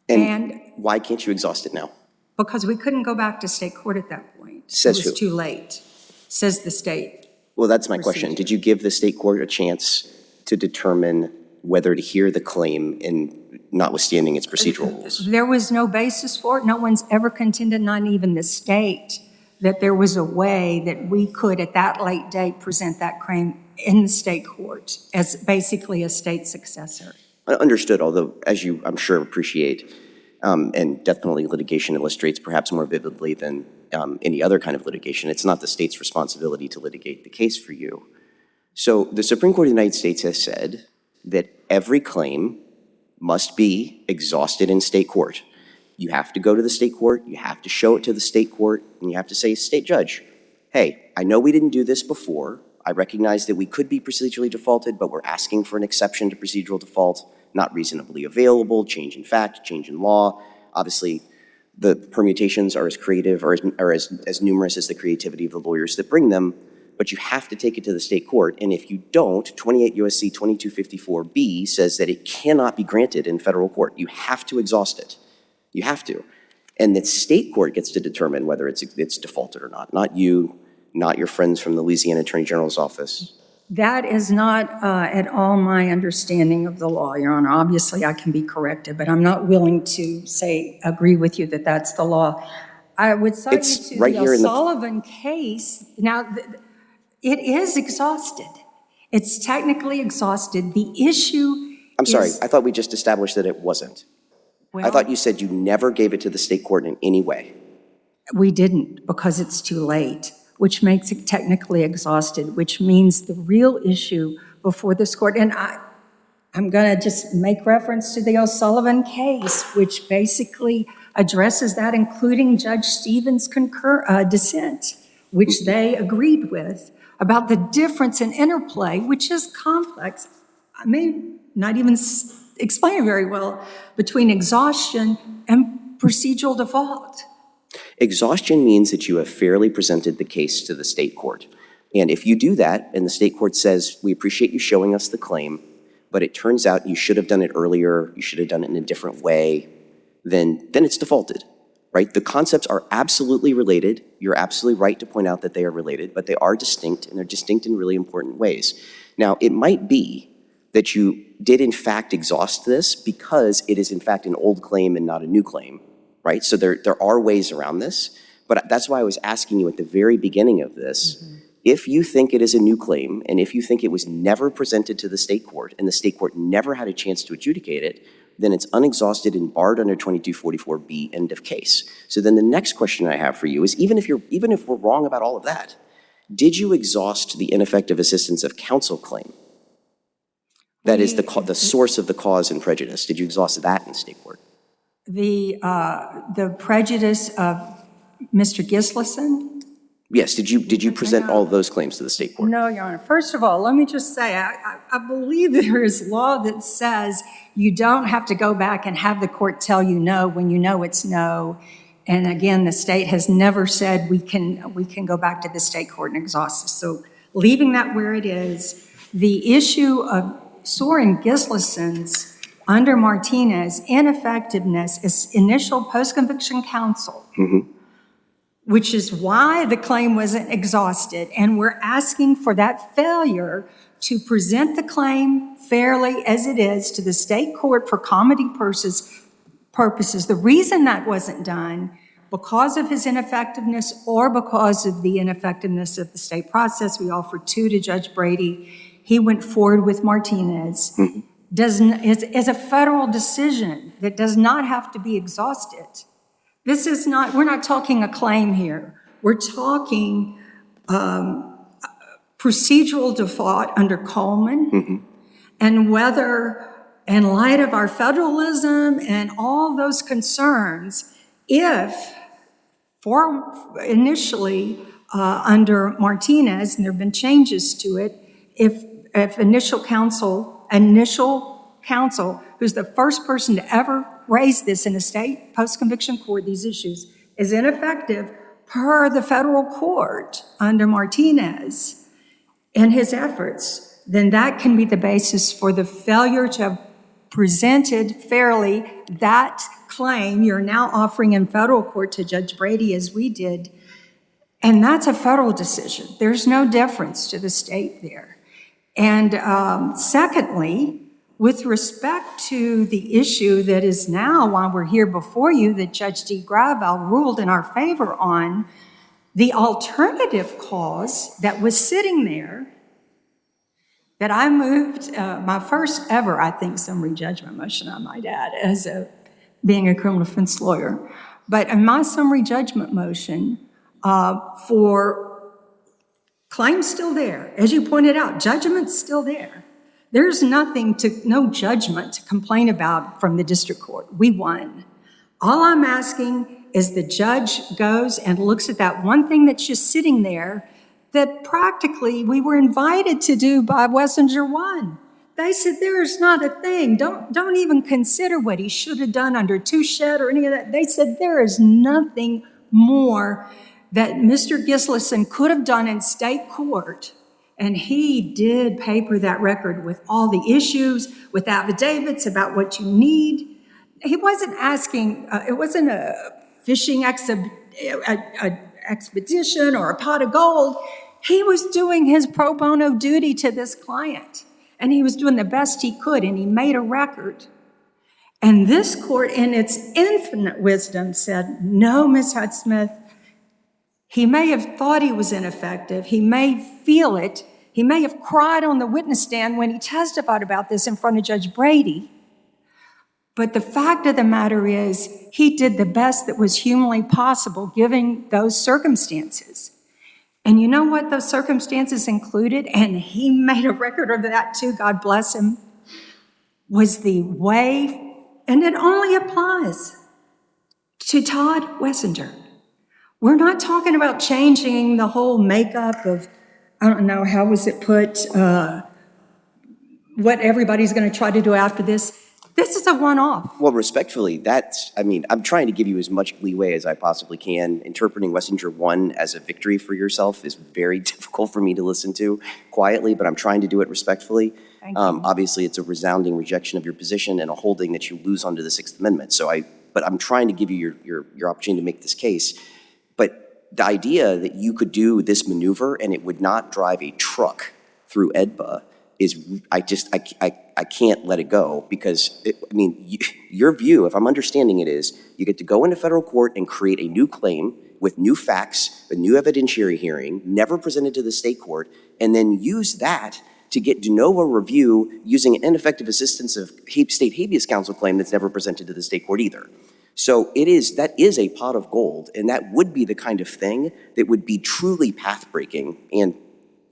And why can't you exhaust it now? Because we couldn't go back to state court at that point. Says it was who? too late, says the state. Well, that's my question. Did you give the state court a chance to determine whether to hear the claim in notwithstanding its procedural rules? There was no basis for it. No one's ever contended, not even the state, that there was a way that we could at that late date present that claim in the state court as basically a state successor. Understood, although as you, I'm sure, appreciate, and death penalty litigation illustrates perhaps more vividly than any other kind of litigation, it's not the state's responsibility to litigate the case for you. So the Supreme Court of the United States has said that every claim must be exhausted in state court. You have to go to the state court, you have to show it to the state court, and you have to say, state judge, hey, I know we didn't do this before. I recognize that we could be procedurally defaulted, but we're asking for an exception to procedural default, not reasonably available, change in fact, change in law. Obviously, the permutations are as creative or as numerous as the creativity of the lawyers that bring them, but you have to take it to the state court. And if you don't, 28 U.S.C. 2254B says that it cannot be granted in federal court. You have to exhaust it. You have to. And the state court gets to determine whether it's defaulted or not you, not your friends from the Louisiana Attorney General's office. That is not at all my understanding of the law, Your Honor. Obviously, I can be corrected, but I'm not willing to agree with you that that's the law. I would cite It's you to right the here in the- O'Sullivan case. Now, it is exhausted. It's technically exhausted. The issue I'm sorry, is, I thought we just established that it wasn't. I thought you said you never gave it to the state court in any way. we didn't because it's too late, which makes it technically exhausted, which means the real issue before this court, and I'm going to just make reference to the O'Sullivan case, which basically addresses that, including Judge Stevens' dissent, which they agreed with, about the difference in interplay, which is complex. I may not even explain it very well, between exhaustion and procedural default. Exhaustion means that you have fairly presented the case to the state court. And if you do that, and the state court says, we appreciate you showing us the claim, but it turns out you should have done it earlier, you should have done it in a different way, then it's defaulted, right? The concepts are absolutely related. You're absolutely right to point out that they are related, but they are distinct, and they're distinct in really important ways. Now, it might be that you did in fact exhaust this because it is in fact an old claim and not a new claim, right? So there are ways around this, but that's why I was asking you at the very beginning of this, if you think it is a new claim, and if you think it was never presented to the state court, and the state court never had a chance to adjudicate it, then it's unexhausted and barred under 2244B, end of case. So then the next question I have for you is, even if we're wrong about all of that, did you exhaust the ineffective assistance of counsel claim? That is the source of the cause and prejudice. Did you exhaust that in state court? The prejudice of Mr. Gislason? Yes, did you present all of those claims to the state court? No, Your Honor. First of all, let me just say, I believe there is law that says you don't have to go back and have the court tell you no when you know it's no. And again, the state has never said we can go back to the state court and exhaust this. So leaving that where it is, the issue of Soren Gislason's under Martinez ineffectiveness is initial post-conviction counsel. Which is why the claim wasn't exhausted. And we're asking for that failure to present the claim fairly as it is to the state court for comity purposes. The reason that wasn't done, because of his ineffectiveness or because of the ineffectiveness of the state process, we offered 2 to Judge Brady. He went forward with Martinez. Is a federal decision that does not have to be exhausted. This is not, we're not talking a claim here. We're talking procedural default under Coleman, and whether, in light of our federalism and all those concerns, if initially under Martinez, and there have been changes to it, if initial counsel, who's the first person to ever raise this in a state post-conviction court, these issues, is ineffective per the federal court under Martinez and his efforts, then that can be the basis for the failure to have presented fairly that claim you're now offering in federal court to Judge Brady as we did. And that's a federal decision. There's no deference to the state there. And secondly, with respect to the issue that is now, while we're here before you, that Judge D. Gravel ruled in our favor on, the alternative cause that was sitting there, that I moved, my first ever, I think, summary judgment motion, I might add, as being a criminal defense lawyer. But in my summary judgment motion, for claims still there, as you pointed out, judgment's still there. There's no judgment to complain about from the district court. We won. All I'm asking is the judge goes and looks at that one thing that's just sitting there that practically we were invited to do by Wessinger 1. They said, there's not a thing. Don't even consider what he should have done under Touchette or any of that. They said there is nothing more that Mr. Gislason could have done in state court. And he did paper that record with all the issues, with affidavits about what you need. He wasn't asking, it wasn't a fishing expedition or a pot of gold. He was doing his pro bono duty to this client. And he was doing the best he could, and he made a record. And this court, in its infinite wisdom, said, no, Ms. Hudsmith, he may have thought he was ineffective. He may feel it. He may have cried on the witness stand when he testified about this in front of Judge Brady. But the fact of the matter is, he did the best that was humanly possible given those circumstances. And you know what those circumstances included? And he made a record of that too, God bless him, was the way, and it only applies to Todd Wessinger. We're not talking about changing the whole makeup of, I don't know, how was it put, what everybody's going to try to do after this. This is a one-off. Well, respectfully, I'm trying to give you as much leeway as I possibly can. Interpreting Wessinger 1 as a victory for yourself is very difficult for me to listen to quietly, but I'm trying to do it respectfully. Thank you. Obviously, it's a resounding rejection of your position and a holding that you lose under the Sixth Amendment. But I'm trying to give you your opportunity to make this case. But the idea that you could do this maneuver and it would not drive a truck through EDPA is, I can't let it go, because, your view, if I'm understanding it, is you get to go into federal court and create a new claim with new facts, a new evidentiary hearing, never presented to the state court, and then use that to get de novo review using an ineffective assistance of state habeas counsel claim that's never presented to the state court either. So that is a pot of gold, and that would be the kind of thing that would be truly path-breaking and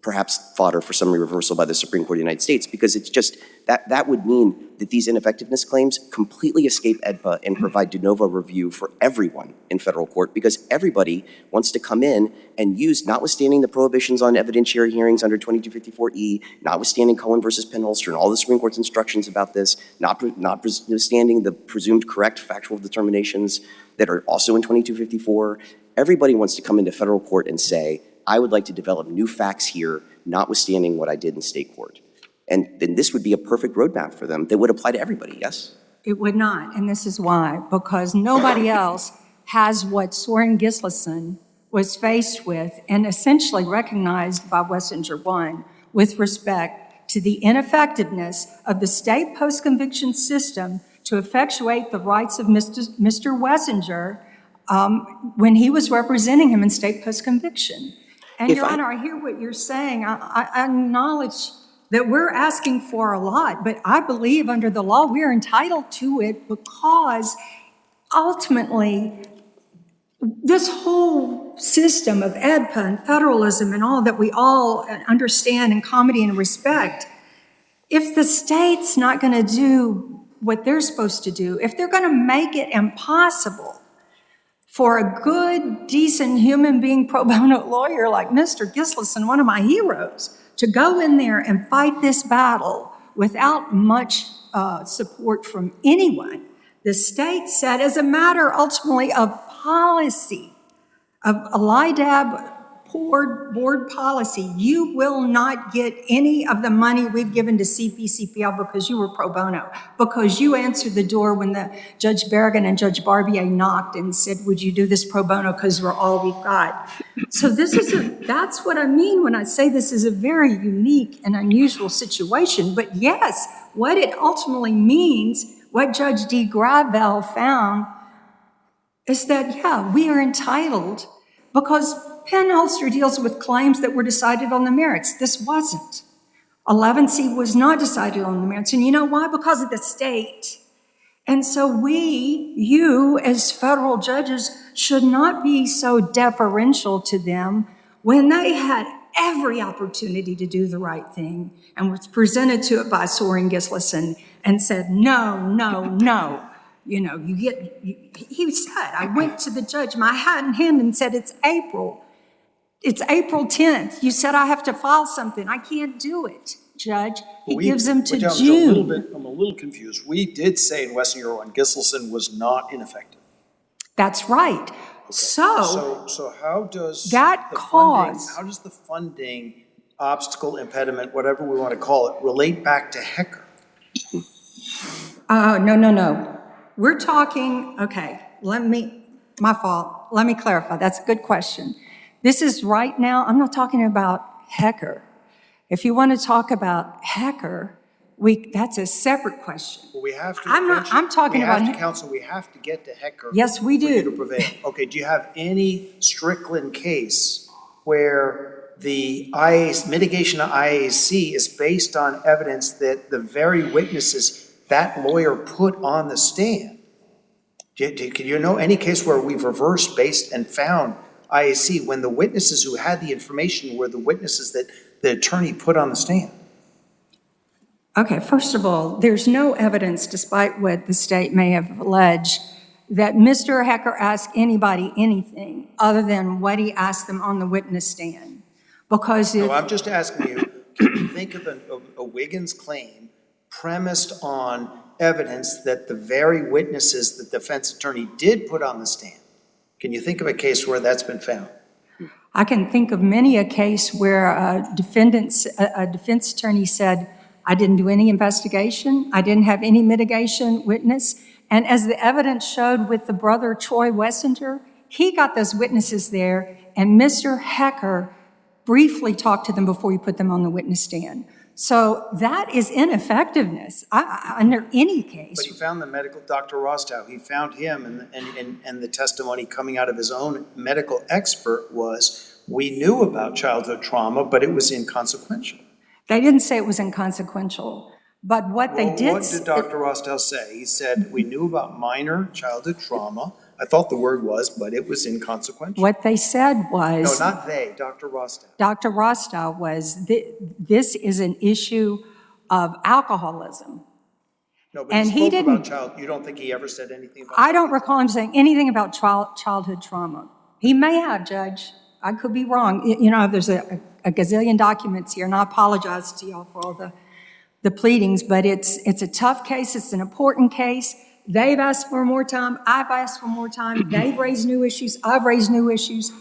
perhaps fodder for summary reversal by the Supreme Court of the United States, because it's just, that would mean that these ineffectiveness claims completely escape EDPA and provide de novo review for everyone in federal court, because everybody wants to come in and use, notwithstanding the prohibitions on evidentiary hearings under 2254E, notwithstanding Cohen versus Penholster and all the Supreme Court's instructions about this, notwithstanding the presumed correct factual determinations that are also in 2254, everybody wants to come into federal court and say, I would like to develop new facts here, notwithstanding what I did in state court. And then this would be a perfect roadmap for them that would apply to everybody, yes? It would not, and this is why. Because nobody else has what Soren Gislason was faced with and essentially recognized by Wessinger 1 with respect to the ineffectiveness of the state post-conviction system to effectuate the rights of Mr. Wessinger when he was representing him in state post-conviction. And Your Honor, I hear what you're saying. I acknowledge that we're asking for a lot, but I believe under the law we're entitled to it, because ultimately this whole system of EDPA and federalism and all that we all understand in comedy and respect, if the state's not going to do what they're supposed to do, if they're going to make it impossible for a good, decent human being pro bono lawyer like Mr. Gislason, one of my heroes, to go in there and fight this battle without much support from anyone, the state said, as a matter ultimately of policy, of a LIDAB board policy, you will not get any of the money we've given to CPCPL because you were pro bono, because you answered the door when the Judge Berrigan and Judge Barbier knocked and said, would you do this pro bono because we're all we've got. So that's what I mean when I say this is a very unique and unusual situation. But yes, what it ultimately means, what Judge D. Gravel found, is that, yeah, we are entitled, because Penholster deals with claims that were decided on the merits. This wasn't. 11C was not decided on the merits. And you know why? Because of the state. And so you as federal judges should not be so deferential to them when they had every opportunity to do the right thing and was presented to it by Soren Gislason and said, no, no, no. You know, he said, I went to the judge, my hat in hand, and said, it's April 10th. You said I have to file something. I can't do it, Judge. He gives them to June. I'm a little confused. We did say in Wessinger 1, Gislason was not ineffective. That's right. Okay. So how does that how does the funding obstacle, impediment, whatever we want to call it, relate back to Hecker? No. We're talking, okay, my fault. Let me clarify. That's a good question. This is right now, I'm not talking about Hecker. If you want to talk about Hecker, that's a separate question. Well, we have to. I'm talking about Counsel, we have to get to Hecker. Yes, we do. For you to prevail. Okay, do you have any Strickland case where the mitigation of IAC is based on evidence that the very witnesses that lawyer put on the stand? Can you know any case where we've reversed based and found IAC when the witnesses who had the information were the witnesses that the attorney put on the stand? Okay, first of all, there's no evidence, despite what the state may have alleged, that Mr. Hecker asked anybody anything other than what he asked them on the witness stand. Because if... No, I'm just asking you, can you think of a Wiggins claim premised on evidence that the very witnesses that the defense attorney did put on the stand. Can you think of a case where that's been found? I can think of many a case where a defense attorney said, I didn't do any investigation, I didn't have any mitigation witness, and as the evidence showed with the brother Troy Wessinger, he got those witnesses there, and Mr. Hecker briefly talked to them before he put them on the witness stand. So that is ineffectiveness under any case. But he found the medical, Dr. Rostow, he found him, and the testimony coming out of his own medical expert was, we knew about childhood trauma, but it was inconsequential. They didn't say it was inconsequential, but what they did... What did Dr. Rostow say? He said, we knew about minor childhood trauma. I thought the word was, but it was inconsequential. What they said was... No, not they, Dr. Rostow. Dr. Rostow was, this is an issue of alcoholism. No, but And he he spoke about didn't- you don't think he ever said anything about I don't recall him saying anything about childhood trauma. He may have, Judge. I could be wrong. You know, there's a gazillion documents here, and I apologize to y'all for all the pleadings, but it's a tough case. It's an important case. They've asked for more time. I've asked for more time. They've raised new issues. I've raised new issues.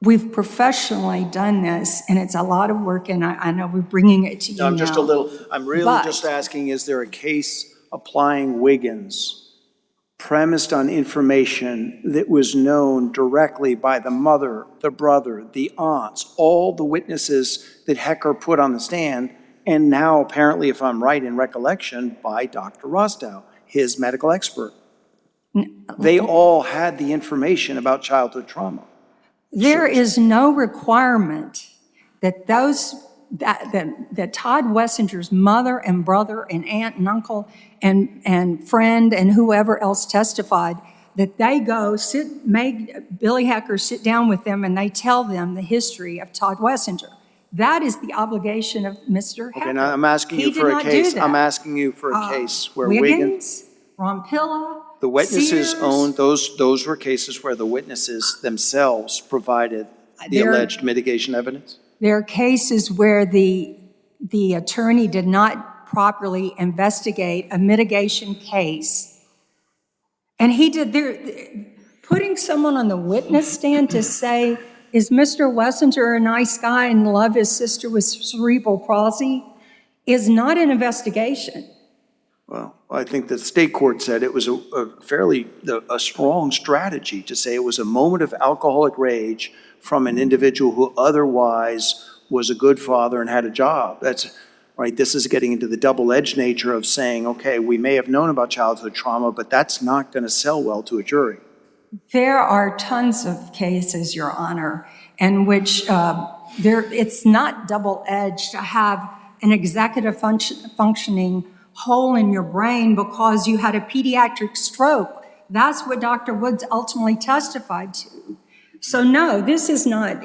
We've professionally done this, and it's a lot of work, and I know we're bringing it to you now. I'm just a little, I'm really But- just asking, is there a case applying Wiggins premised on information that was known directly by the mother, the brother, the aunts, all the witnesses that Hecker put on the stand, and now apparently, if I'm right in recollection, by Dr. Rostow, his medical expert? They all had the information about childhood trauma. There is no requirement that that Todd Wessinger's mother and brother and aunt and uncle and friend and whoever else testified, that they go make Billy Hecker sit down with them and they tell them the history of Todd Wessinger. That is the obligation of Mr. Hecker. Okay, now I'm asking He you did for a not do case, that. I'm asking you for a case where Wiggins, Wiggins, Rompilla, the witnesses Sears, owned, those were cases where the witnesses themselves provided the There- alleged mitigation evidence? There are cases where the attorney did not properly investigate a mitigation case. And he did, putting someone on the witness stand to say, is Mr. Wessinger a nice guy and love his sister with cerebral palsy, is not an investigation. Well, I think the state court said it was a strong strategy to say it was a moment of alcoholic rage from an individual who otherwise was a good father and had a job. That's right. This is getting into the double-edged nature of saying, okay, we may have known about childhood trauma, but that's not going to sell well to a jury. There are tons of cases, Your Honor, in which it's not double-edged to have an executive functioning hole in your brain because you had a pediatric stroke. That's what Dr. Woods ultimately testified to. So no, this is not,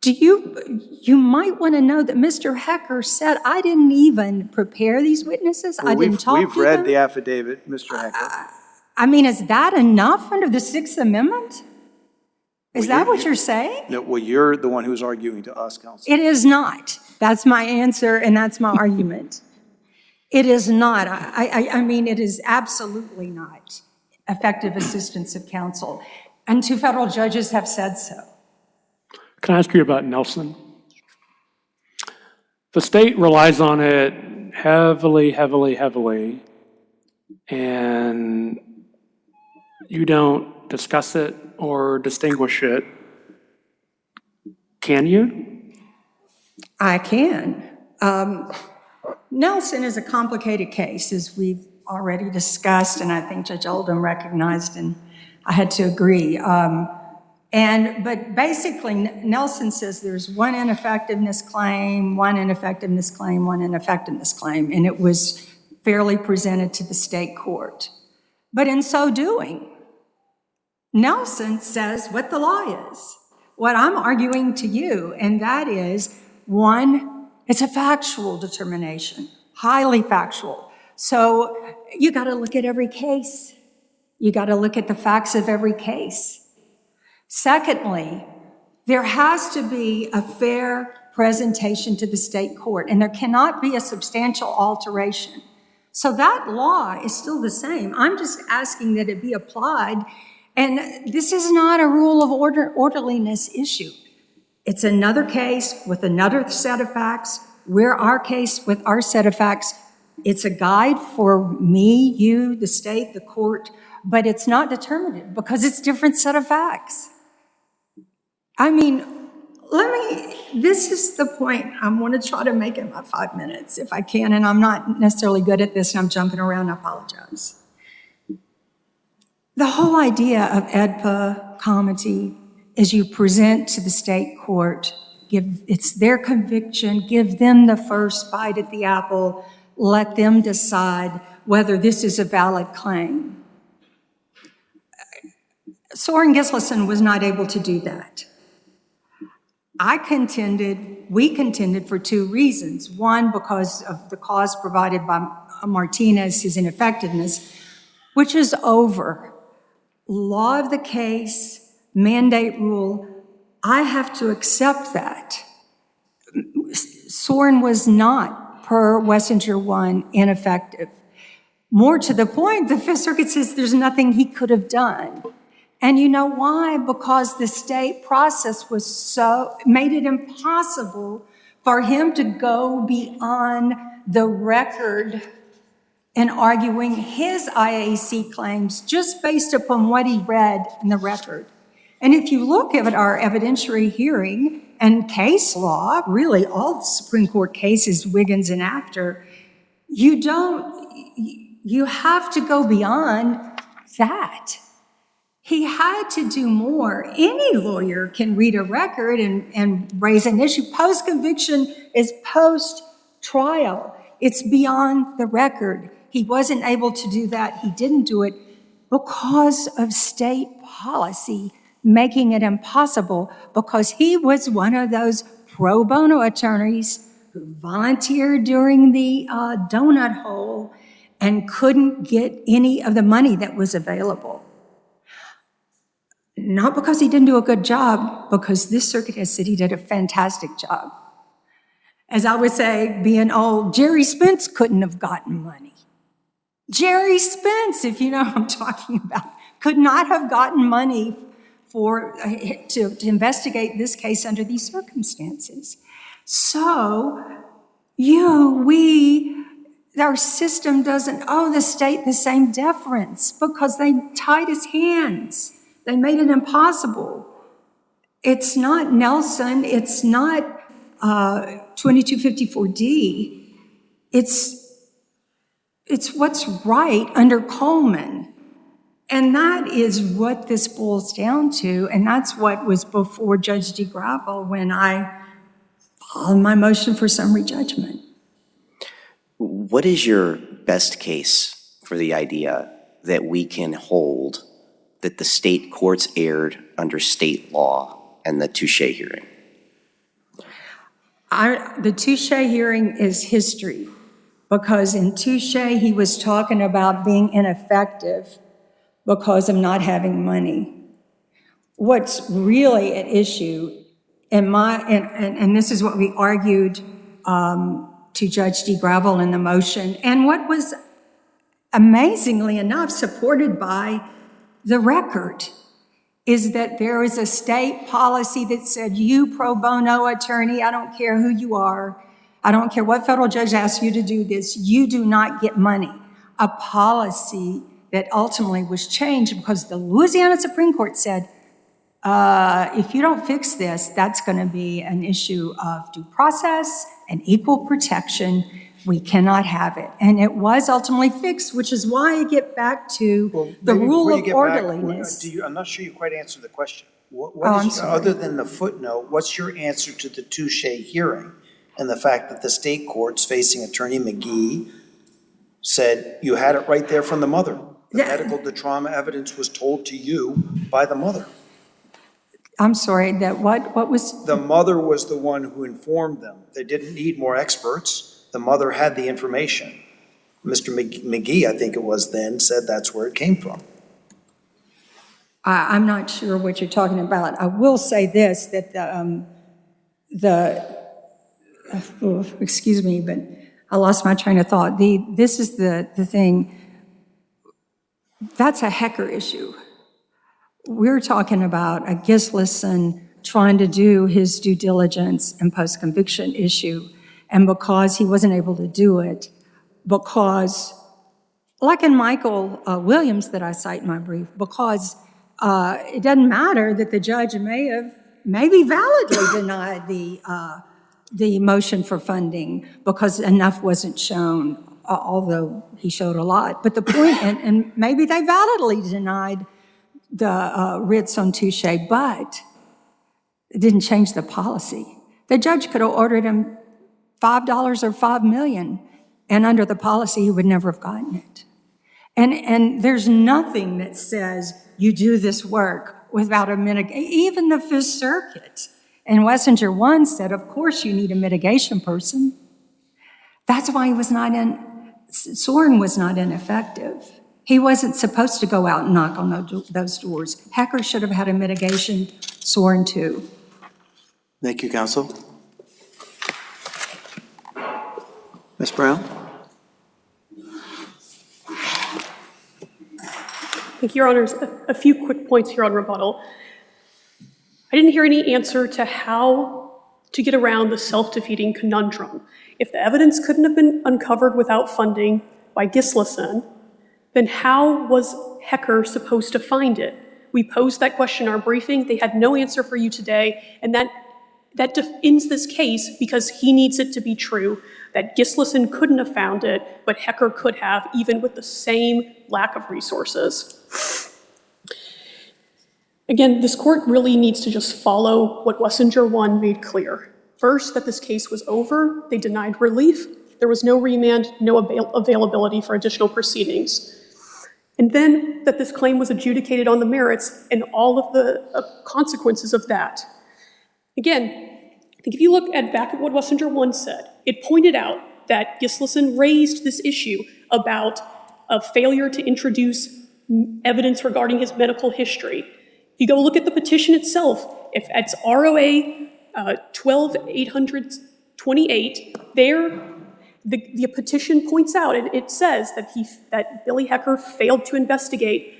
you might want to know that Mr. Hecker said, I didn't even prepare these witnesses, I didn't talk to them. We've read the affidavit, Mr. Hecker. I mean, is that enough under the Sixth Amendment? Is that what you're saying? No, well, you're the one who's arguing to us, counsel. It is not. That's my answer, and that's my argument. It is not. I mean, it is absolutely not effective assistance of counsel. And two federal judges have said so. Can I ask you about Nelson? The state relies on it heavily, and you don't discuss it or distinguish it. Can you? I can. Nelson is a complicated case, as we've already discussed, and I think Judge Oldham recognized, and I had to agree. But basically, Nelson says there's one ineffectiveness claim, one ineffectiveness claim, one ineffectiveness claim, and it was fairly presented to the state court. But in so doing, Nelson says what the law is. What I'm arguing to you, and that is, one, it's a factual determination, highly factual. So you got to look at every case. You got to look at the facts of every case. Secondly, there has to be a fair presentation to the state court, and there cannot be a substantial alteration. So that law is still the same. I'm just asking that it be applied. And this is not a rule of orderliness issue. It's another case with another set of facts. We're our case with our set of facts. It's a guide for me, you, the state, the court, but it's not determinative because it's a different set of facts. I mean, this is the point I want to try to make in my 5 minutes if I can, and I'm not necessarily good at this and I'm jumping around, I apologize. The whole idea of AEDPA comity is you present to the state court, it's their conviction, give them the first bite at the apple, let them decide whether this is a valid claim. Soren Gislason was not able to do that. We contended for two reasons. One, because of the cause provided by Martinez, his ineffectiveness, which is over. Law of the case, mandate rule, I have to accept that. Soren was not, per Wessinger 1, ineffective. More to the point, the Fifth Circuit says there's nothing he could have done. And you know why? Because the state process made it impossible for him to go beyond the record in arguing his IAC claims just based upon what he read in the record. And if you look at our evidentiary hearing and case law, really all Supreme Court cases, Wiggins and after, you have to go beyond that. He had to do more. Any lawyer can read a record and raise an issue. Post-conviction is post-trial. It's beyond the record. He wasn't able to do that. He didn't do it because of state policy making it impossible, because he was one of those pro bono attorneys who volunteered during the donut hole and couldn't get any of the money that was available. Not because he didn't do a good job, because this circuit has said he did a fantastic job. As I would say, being old, Jerry Spence couldn't have gotten money. Jerry Spence, if you know what I'm talking about, could not have gotten money to investigate this case under these circumstances. So, our system doesn't owe the state the same deference because they tied his hands. They made it impossible. It's not Nelson. It's not 2254D. It's what's right under Coleman. And that is what this boils down to, and that's what was before Judge DeGravel when I filed my motion for summary judgment. What is your best case for the idea that we can hold that the state courts erred under state law and the Touche hearing? The Touche hearing is history, because in Touche he was talking about being ineffective because of not having money. What's really at issue, and this is what we argued to Judge DeGravel in the motion, and what was amazingly enough supported by the record, is that there is a state policy that said, you pro bono attorney, I don't care who you are, I don't care what federal judge asks you to do this, you do not get money. A policy that ultimately was changed because the Louisiana Supreme Court said, if you don't fix this, that's going to be an issue of due process and equal protection. We cannot have it. And it was ultimately fixed, which is why I get back to the rule of orderliness. I'm not sure you quite answered the question. I'm sorry. Other than the footnote, what's your answer to the Touche hearing and the fact that the state courts facing Attorney McGee said you had it right there from the mother? The trauma evidence was told to you by the mother. I'm sorry, that what was? The mother was the one who informed them. They didn't need more experts. The mother had the information. Mr. McGee, I think it was then, said that's where it came from. I'm not sure what you're talking about. I will say this, that excuse me, but I lost my train of thought. This is the thing. That's a Hecker issue. We're talking about a Gislason trying to do his due diligence and post-conviction issue, and because he wasn't able to do it, because, like in Michael Williams that I cite in my brief, because it doesn't matter that the judge maybe validly denied the motion for funding because enough wasn't shown, although he showed a lot. But the point, and maybe they validly denied the writs on touche, but it didn't change the policy. The judge could have ordered him $5 or $5 million, and under the policy, he would never have gotten it. And there's nothing that says you do this work without a mitigation. Even the Fifth Circuit and Wessinger 1 said, of course you need a mitigation person. That's why Soren was not ineffective. He wasn't supposed to go out and knock on those doors. Hecker should have had a mitigation, Soren too. Thank you, counsel. Ms. Brown? Thank you, Your Honors. A few quick points here on rebuttal. I didn't hear any answer to how to get around the self-defeating conundrum. If the evidence couldn't have been uncovered without funding by Gislason, then how was Hecker supposed to find it? We posed that question in our briefing. They had no answer for you today, and that ends this case because he needs it to be true that Gislason couldn't have found it, but Hecker could have, even with the same lack of resources. Again, this court really needs to just follow what Wessinger 1 made clear. First, that this case was over. They denied relief. There was no remand, no availability for additional proceedings. And then that this claim was adjudicated on the merits and all of the consequences of that. Again, I think if you look back at what Wessinger 1 said, it pointed out that Gislason raised this issue about a failure to introduce evidence regarding his medical history. If you go look at the petition itself, if it's ROA 12828, there the petition points out, and it says that Billy Hecker failed to investigate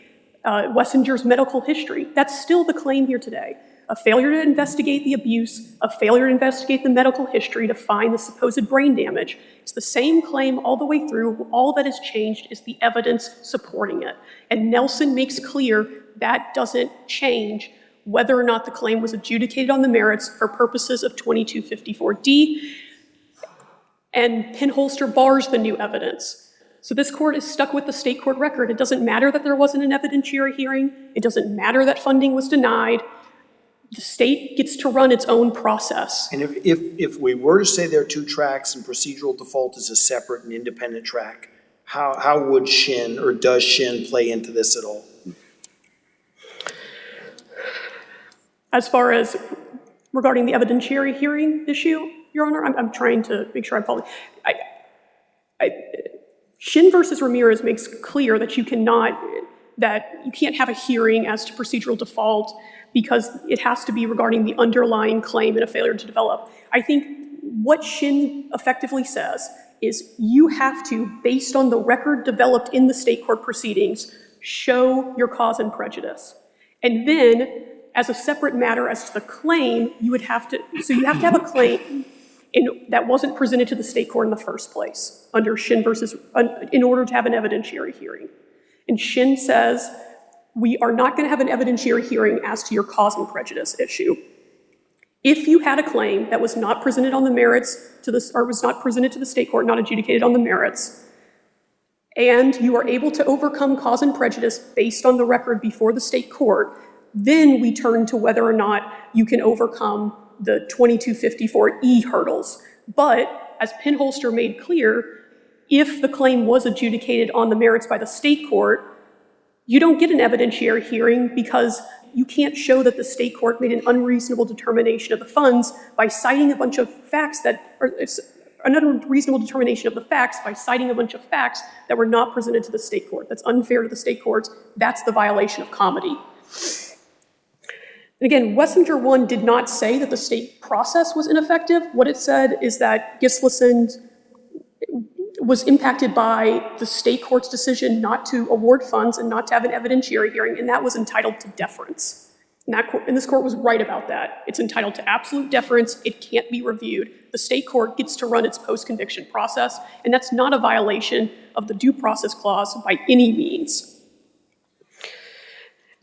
Wessinger's medical history. That's still the claim here today. A failure to investigate the abuse, a failure to investigate the medical history to find the supposed brain damage. It's the same claim all the way through. All that has changed is the evidence supporting it. And Nelson makes clear that doesn't change whether or not the claim was adjudicated on the merits for purposes of 2254D. And Penholster bars the new evidence. So this court is stuck with the state court record. It doesn't matter that there wasn't an evidentiary hearing. It doesn't matter that funding was denied. The state gets to run its own process. And if we were to say there are two tracks and procedural default is a separate and independent track, how would Shin, or does Shin, play into this at all? As far as regarding the evidentiary hearing issue, Your Honor, I'm trying to make sure I'm following. Shin versus Ramirez makes clear that you can't have a hearing as to procedural default because it has to be regarding the underlying claim and a failure to develop. I think what Shin effectively says is you have to, based on the record developed in the state court proceedings, show your cause and prejudice. And then, as a separate matter as to the claim, you have to have a claim that wasn't presented to the state court in the first place under Shin in order to have an evidentiary hearing. And Shin says, we are not going to have an evidentiary hearing as to your cause and prejudice issue. If you had a claim that was not presented on the merits or was not presented to the state court, not adjudicated on the merits, and you are able to overcome cause and prejudice based on the record before the state court, then we turn to whether or not you can overcome the 2254E hurdles. But, as Penholster made clear, if the claim was adjudicated on the merits by the state court, you don't get an evidentiary hearing because you can't show that the state court made an unreasonable determination of the funds by citing a bunch of facts another reasonable determination of the facts by citing a bunch of facts that were not presented to the state court. That's unfair to the state courts. That's the violation of comity. And again, Wessinger 1 did not say that the state process was ineffective. What it said is that Gislason was impacted by the state court's decision not to award funds and not to have an evidentiary hearing, and that was entitled to deference. And this court was right about that. It's entitled to absolute deference. It can't be reviewed. The state court gets to run its post-conviction process, and that's not a violation of the due process clause by any means.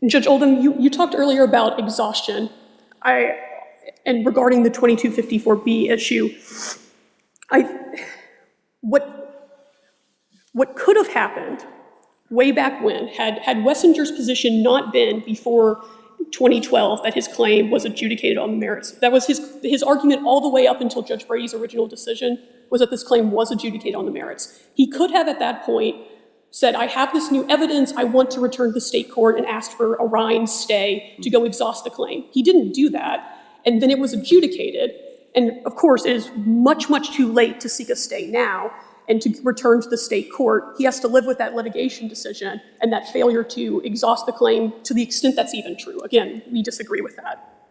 And Judge Oldham, you talked earlier about exhaustion. And regarding the 2254B issue, what could have happened way back when, had Wessinger's position not been before 2012 that his claim was adjudicated on the merits. That was his argument all the way up until Judge Brady's original decision, was that this claim was adjudicated on the merits. He could have at that point said, I have this new evidence, I want to return to the state court, and asked for a Rhine stay to go exhaust the claim. He didn't do that, and then it was adjudicated. And of course, it is much, much too late to seek a stay now and to return to the state court. He has to live with that litigation decision and that failure to exhaust the claim to the extent that's even true. Again, we disagree with that.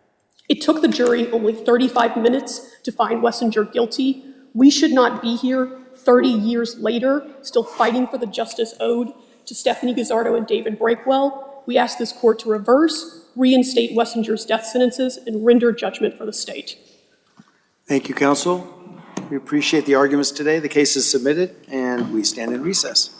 It took the jury only 35 minutes to find Wessinger guilty. We should not be here 30 years later, still fighting for the justice owed to Stephanie Gazzardo and David Breakwell. We ask this court to reverse, reinstate Wessinger's death sentences, and render judgment for the state. Thank you, counsel. We appreciate the arguments today. The case is submitted, and we stand in recess.